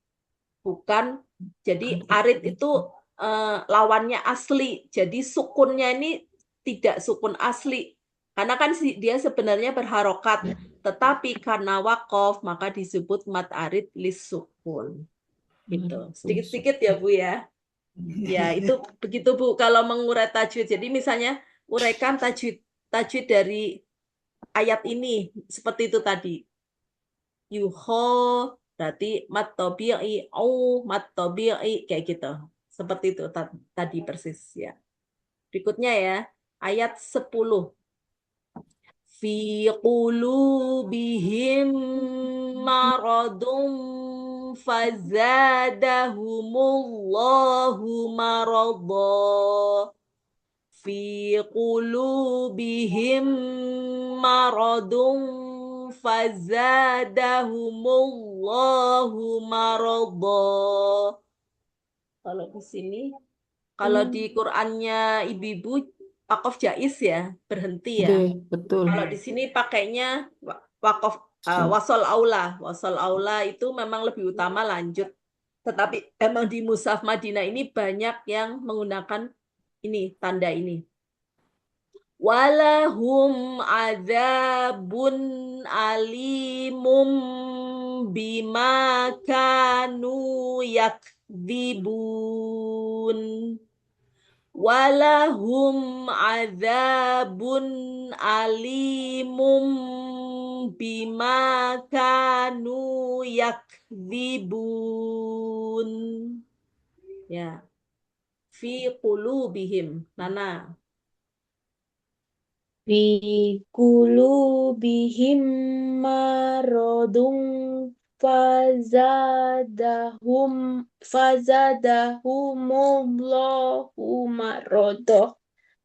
Bukan, jadi arid itu lawannya asli. Jadi sukunnya ini tidak sukun asli. Karena kan dia sebenarnya berharokat. Tetapi karena wakof, maka disebut mat arid lisukun. Gitu. Sedikit-sedikit ya Bu ya. Ya, itu begitu Bu kalau mengurai tajwid. Jadi misalnya uraikan tajwid dari ayat ini seperti itu tadi. Yuho berarti mat tabi'i au mat tabi'i kayak gitu. Seperti itu tadi persis ya. Berikutnya ya, ayat 10. Fi qulubihim maradun fazadahumullahu maradha. Fi qulubihim maradun fazadahumullahu maradha. Kalau di sini, kalau di Qur'annya ibu-ibu wakof jaiz ya, berhenti ya. Betul. Kalau di sini pakainya wakof wasol aula. Wasol aula itu memang lebih utama lanjut. Tetapi emang di Mushaf Madinah ini banyak yang menggunakan ini, tanda ini. Walahum adzabun alimum bima kanu yakdzibun. walahum adzabun alimum bima kanu yakdzibun. Ya, fi qulubihim. Nana. Fi qulubihim maradun fazadahumullahu marodoh.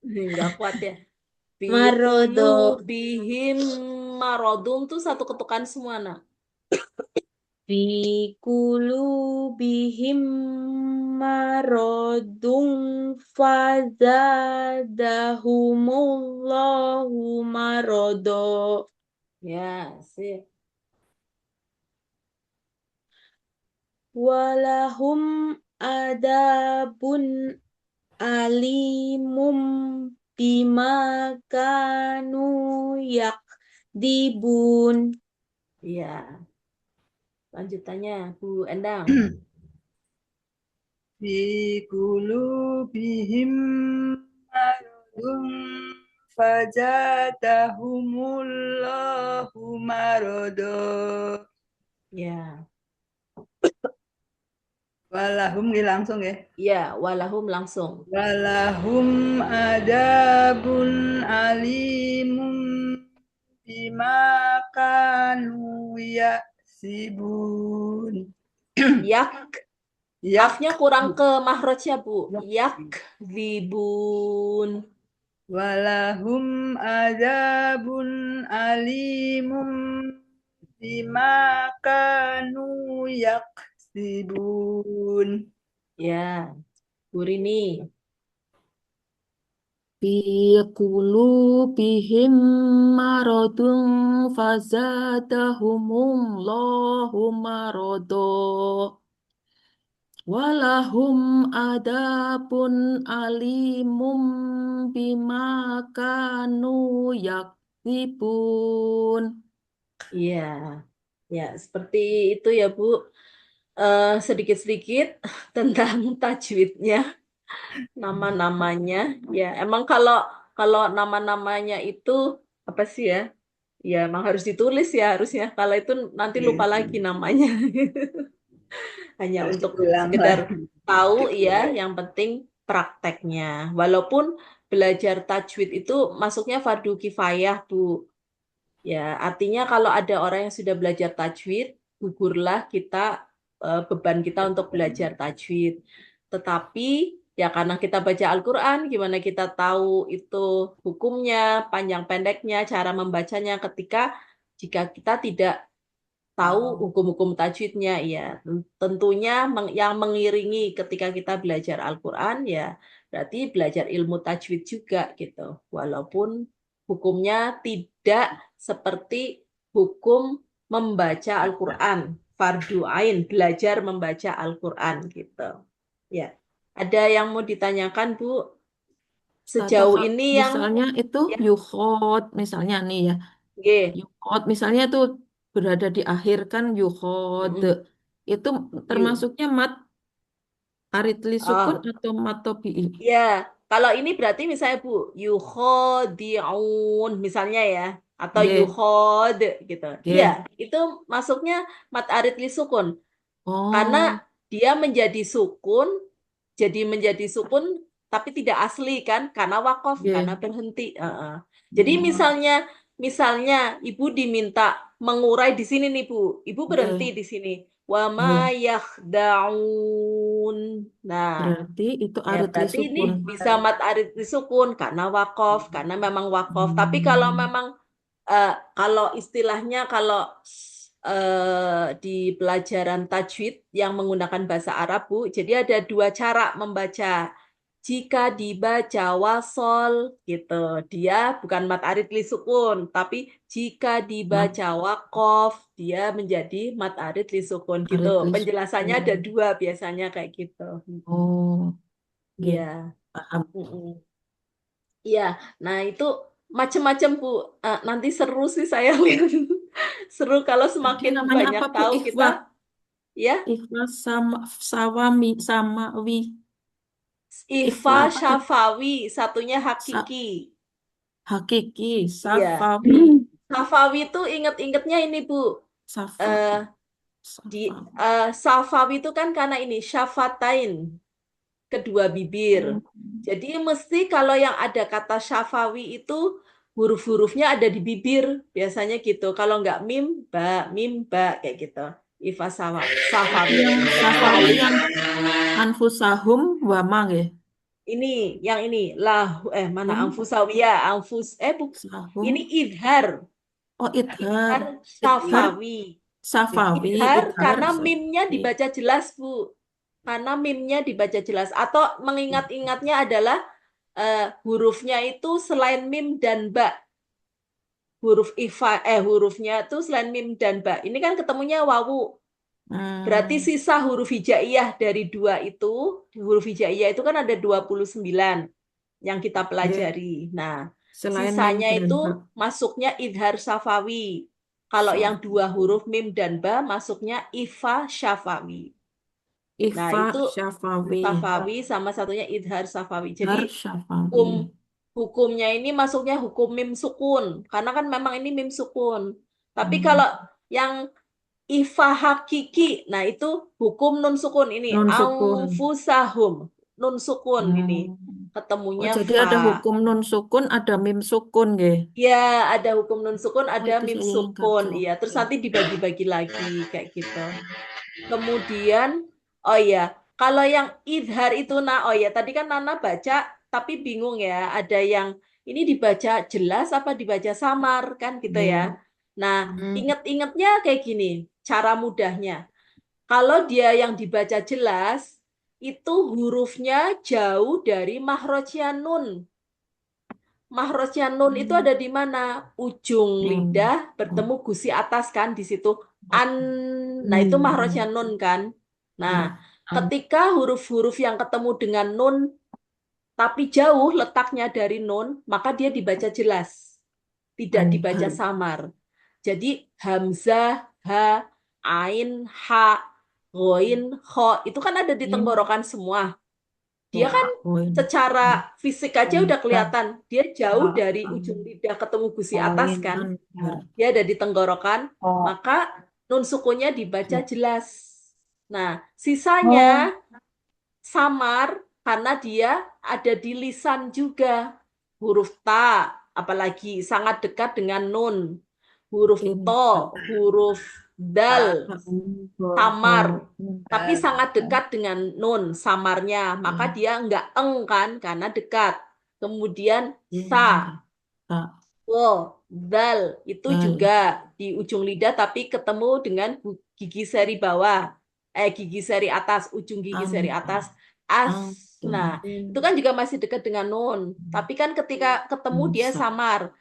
Enggak kuat ya. Fi Marodoh. qulubihim maradun tuh satu ketukan semua, nak. Fi qulubihim maradun fazadahumullahu marodoh. Ya, sih. Walahum adabun alimum bima kanu yakdibun. Iya. Lanjutannya, Bu Endang. Fi qulubihim maradun fazadahumullahu maradun. Ya. Walahum langsung ya. Ya, walahum langsung. Walahum adabun alimun bima kanu yaksibun. Yak. Afnya kurang ke mahrojnya, Bu. Yakdzibun. Walahum adabun alimum bima kanu yaksibun. Ya, Bu Rini. Fi qulubihim maradun fazadahumullahu marodoh. Walahum adabun alimum bima kanu yakdzibun. Iya. Ya, seperti itu ya, Bu. Sedikit-sedikit tentang tajwidnya, nama-namanya. Ya, emang kalau nama-namanya itu apa sih ya? Ya, emang harus ditulis ya harusnya. Kalau itu nanti lupa lagi namanya. Hanya Harus untuk diulang sekedar lagi. tahu ya, yang penting prakteknya. Walaupun belajar tajwid itu masuknya fardu kifayah, Bu. Ya, artinya kalau ada orang yang sudah belajar tajwid, gugurlah kita beban kita untuk belajar tajwid. Tetapi ya karena kita baca Al-Quran, gimana kita tahu itu hukumnya, panjang pendeknya, cara membacanya ketika jika kita tidak tahu hukum-hukum tajwidnya, ya tentunya yang mengiringi ketika kita belajar Al-Quran ya berarti belajar ilmu tajwid juga gitu, walaupun hukumnya tidak seperti hukum membaca Al-Quran, fardu ain, belajar membaca Al-Quran gitu. Ya, ada yang mau ditanyakan, Bu? Sejauh Atau ini yang misalnya itu ya, yukhot, misalnya nih ya, G. yukhot misalnya itu berada di akhir kan yukhot. Itu You. termasuknya mat aritli sukun Oh. atau mat tobi'i. Ya, kalau ini berarti misalnya Bu, yukhadi'un misalnya ya, atau Nggih, yukhod gitu. Iya, nggih. itu masuknya mat arid li sukun. Karena Oh, dia menjadi sukun, tapi tidak asli kan, karena wakaf, karena nggih. berhenti. Jadi Hmm, misalnya Ibu diminta mengurai di sini nih Bu, Ibu berhenti nggih, di sini. Wa ma nggih. yakhda'un. Nah, Berarti itu ya, aritli berarti ini sukun. bisa mat arid disukun karena wakof, karena memang wakof. Tapi kalau memang kalau istilahnya di pelajaran tajwid yang menggunakan bahasa Arab, Bu, jadi ada dua cara membaca. Jika dibaca wasol gitu, dia bukan mat arid li sukun, tapi jika Mat dibaca wakof, dia menjadi mat arid li sukun gitu. aritli Penjelasannya ada sukun. dua biasanya kayak gitu. Oh, nggih. Iya. Paham. Mm-mm. Iya, nah itu macam-macam Bu. Nanti seru sih saya lihat. Seru kalau Tadi semakin namanya banyak apa Bu? tahu kita, Ikhwat. ya. Ikhlas sama sawami sama wi. Ifa apa tadi? Syafawi, satunya Sa- hakiki. Hakiki, Iya. Safawi, Safawi itu inget-ingetnya ini Bu. Safa, Eh di Safawi. Safawi itu kan karena ini syafatain, kedua bibir. Hmm. Jadi mesti kalau yang ada kata syafawi itu huruf-hurufnya ada di bibir, biasanya gitu. Kalau nggak mim ba kayak gitu. Ifa sama Safawi. Yang Safawi Kecuali yang anfusahum wama ya. ini, yang ini mana Hum, Anfusawiyah, sahum. ini idhar, Oh, idhar. idhar Idhar, Safawi. Safawi, Idhar idhar. karena mimnya Safawi. dibaca jelas, Bu. Karena mimnya dibaca jelas. Atau mengingat-ingatnya adalah hurufnya itu selain mim dan ba. Hurufnya itu selain mim dan ba. Ini kan ketemunya wawu. Berarti Hmm, sisa huruf hijaiyah dari dua itu, huruf hijaiyah itu kan ada 29 yang kita ya. pelajari. Nah, Selain mim sisanya dan itu ba. masuknya idhar safawi. Kalau yang Sa- dua huruf mim dan ba masuknya ifa syafawi. Nah, Ifa itu Syafawi. safawi sama satunya idhar safawi. Jadi Idhar hukum Syafawi. hukumnya ini masuknya hukum mim sukun. Karena kan memang ini mim sukun. Tapi Hmm. kalau yang ifa hakiki, nah itu hukum nun sukun ini. Non sukun. Anfusahum. Nun sukun ini. Hmm. Oh, Ketemunya jadi fa. ada hukum nun sukun, ada mim sukun, ya. Ya, ada hukum nun sukun, Oh, ada itu mim saya yang sukun. kacau. Iya, terus nanti dibagi-bagi lagi kayak gitu. Kemudian, oh iya, kalau yang idhar itu, oh ya, tadi kan Nana baca, tapi bingung ya, ada yang ini dibaca jelas apa dibaca samar, kan gitu ya. Nah, Hmm. inget-ingetnya kayak gini, cara mudahnya. Kalau dia yang dibaca jelas, itu hurufnya jauh dari mahrojnya nun. Mahrojnya nun itu ada di mana? Ujung lidah bertemu gusi atas kan di situ. An, nah itu mahrojnya nun kan. Nah, ketika huruf-huruf yang ketemu dengan nun tapi jauh letaknya dari nun, maka dia dibaca jelas, tidak dibaca samar. Jadi hamzah, ha, ain, ha, ghoin, kho itu kan ada di tenggorokan semua. Dia kan secara fisik aja udah kelihatan, dia jauh dari ujung lidah ketemu gusi atas kan. Dia ada di tenggorokan, maka nun sukunnya dibaca jelas. Nah, sisanya samar karena dia ada di lisan juga. Huruf ta, apalagi sangat dekat dengan nun. Huruf to, huruf dal, samar, tapi sangat dekat dengan nun, samarnya. Maka dia enggak eng kan, karena dekat. Kemudian sa, wo, dal, itu juga di ujung lidah, tapi ketemu dengan gigi seri bawah. Gigi seri atas, ujung gigi seri atas. As, nah, itu kan juga masih dekat dengan nun. Tapi kan ketika ketemu dia samar.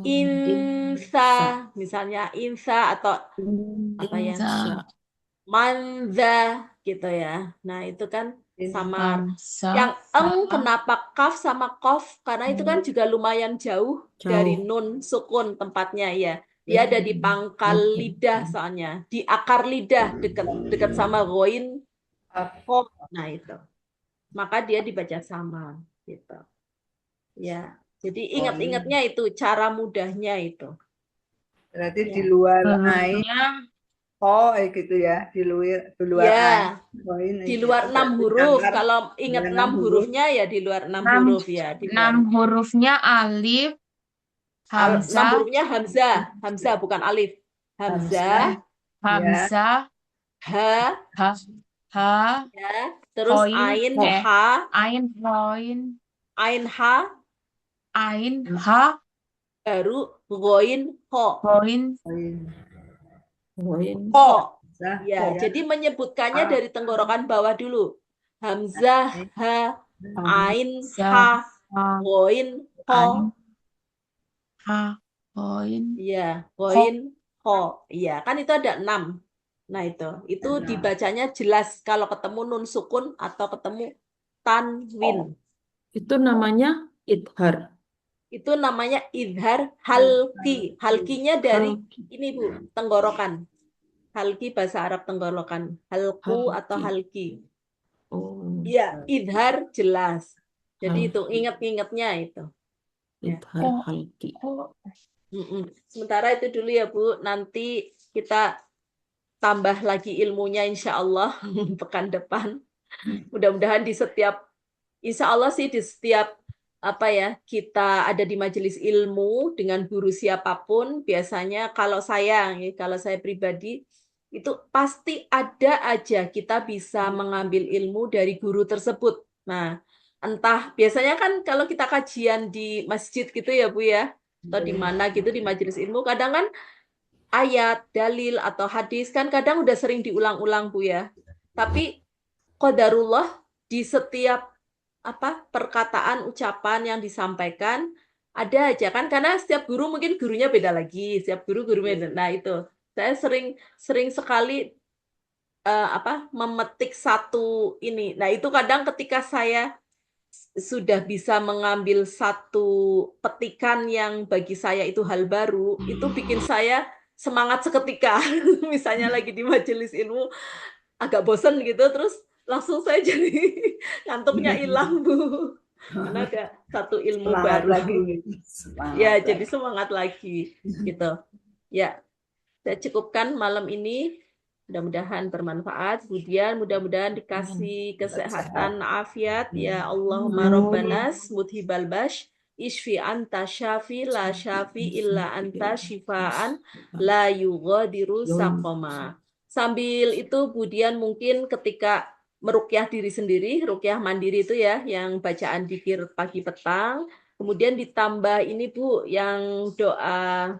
Insa, misalnya insa atau apa ya, manza gitu ya. Nah, itu kan samar. Yang kenapa kaf sama kof? Karena itu kan juga lumayan jauh dari nun sukun tempatnya ya. Dia ada di pangkal lidah soalnya, di akar lidah dekat sama goin kof. Nah, itu. Maka dia dibaca sama gitu. Ya. Jadi ingat-ingatnya itu cara mudahnya itu. Berarti Ya. di luar ain, Hurufnya gitu ya, di luar Ya, ain, di luar 6 huruf. Kalau ingat 6 hurufnya ya di luar 6 huruf ya. Di luar 6 hurufnya alif, 6 hamzah, hurufnya hamzah. Hamzah bukan alif. Hamzah, hamzah, ha, ha, ha, ya. Terus Koin, ain, ha, ain, roin, ain, ha, ain, ha, baru goin, ho. koin, Ho. Ya, jadi menyebutkannya dari tenggorokan bawah dulu. Hamzah, ha, ain, ha, goin, ho. ha, koin. Iya, koin, ho. Iya, kan itu ada 6. Nah, itu dibacanya jelas kalau ketemu nun sukun atau ketemu tanwin. Itu namanya idhar. Itu namanya idhar halki. Halkinya dari ini Bu, tenggorokan. Halki bahasa Arab tenggorokan. Halku atau halki. Oh, Ya, idhar jelas. Jadi itu halki. ingat-ingatnya itu. Ya. Idhar Oh, halki. oh. Sementara itu dulu ya Bu. Nanti kita tambah lagi ilmunya insya Allah pekan depan. Mudah-mudahan insya Allah sih di setiap apa ya kita ada di majelis ilmu dengan guru siapapun, biasanya kalau saya pribadi itu pasti ada aja kita bisa mengambil ilmu dari guru tersebut. Nah, entah biasanya kan kalau kita kajian di masjid gitu ya Bu ya, atau di mana gitu di majelis ilmu, kadang kan ayat, dalil atau hadis kan kadang udah sering diulang-ulang Bu ya. Tapi qadarullah di setiap perkataan ucapan yang disampaikan ada aja kan karena setiap guru mungkin gurunya beda lagi, setiap guru beda. Nah, itu saya sering sekali memetik satu ini. Nah, itu kadang ketika saya sudah bisa mengambil satu petikan yang bagi saya itu hal baru, itu bikin saya semangat seketika. Misalnya lagi di majelis ilmu agak bosen gitu, terus langsung saya jadi ngantuknya hilang Bu. Karena ada satu ilmu Semangat baru. lagi. Ya, Semangat jadi lagi. semangat lagi gitu. Ya, saya cukupkan malam ini. Mudah-mudahan bermanfaat. Kemudian mudah-mudahan dikasih kesehatan, afiat. Ya Allahumma Rabbanas, mudhibal bash, isfi anta syafi, la syafi illa anta syifaan, la yughadiru saqoma. Sambil itu kemudian mungkin ketika meruqyah diri sendiri, ruqyah mandiri itu ya, yang bacaan dzikir pagi petang. Kemudian ditambah ini Bu, yang doa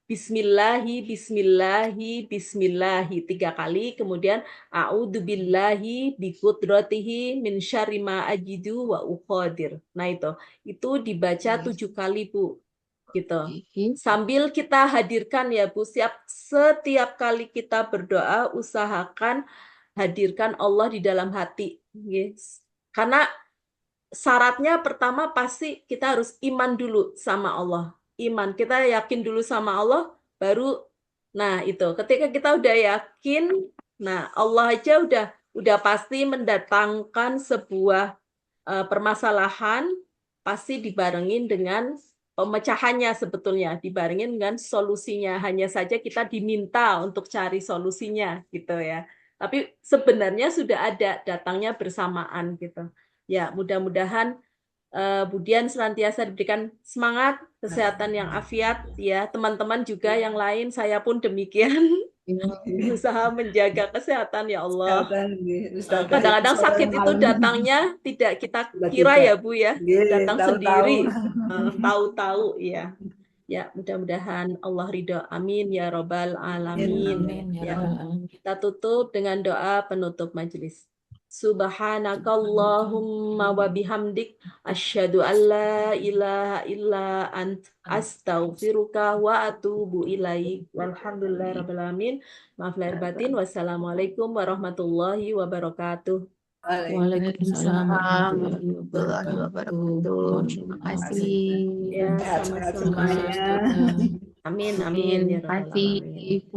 Bismillahi, Bismillahi, Bismillahi 3 kali, kemudian A'udzubillahi biqudratihi min syarri ma ajidu wa uqadir. Nah itu dibaca 7 kali Bu, gitu. Sambil kita hadirkan ya Bu, setiap kali kita berdoa usahakan hadirkan Allah di dalam hati, yes. Karena syaratnya pertama pasti kita harus iman dulu sama Allah. Iman, kita yakin dulu sama Allah, baru itu. Ketika kita udah yakin, Allah aja udah pasti mendatangkan sebuah permasalahan, pasti dibarengin dengan pemecahannya sebetulnya, dibarengin dengan solusinya. Hanya saja kita diminta untuk cari solusinya gitu ya. Tapi sebenarnya sudah ada, datangnya bersamaan gitu. Ya, mudah-mudahan Budian senantiasa diberikan semangat, kesehatan yang afiat, ya teman-teman juga yang lain, saya pun demikian berusaha menjaga kesehatan ya Allah. Kadang-kadang sakit itu datangnya tidak kita kira ya Bu ya, datang sendiri, tahu-tahu ya. Ya, mudah-mudahan Allah ridho. Amin ya robbal alamin. Amin ya Ya, rabbal alamin. kita tutup dengan doa penutup majelis. Subhanakallahumma wa bihamdik asyhadu an la ilaha illa ant astaghfiruka wa atubu ilaik. Walhamdulillahirabbil alamin. Maaf lahir batin. Wassalamualaikum warahmatullahi wabarakatuh. Waalaikumsalam warahmatullahi warahmatullahi wabarakatuh. wabarakatuh. Terima Terima kasih. kasih. Ya, Sehat-sehat sama-sama. semuanya. Amin amin ya Terima rabbal alamin. kasih.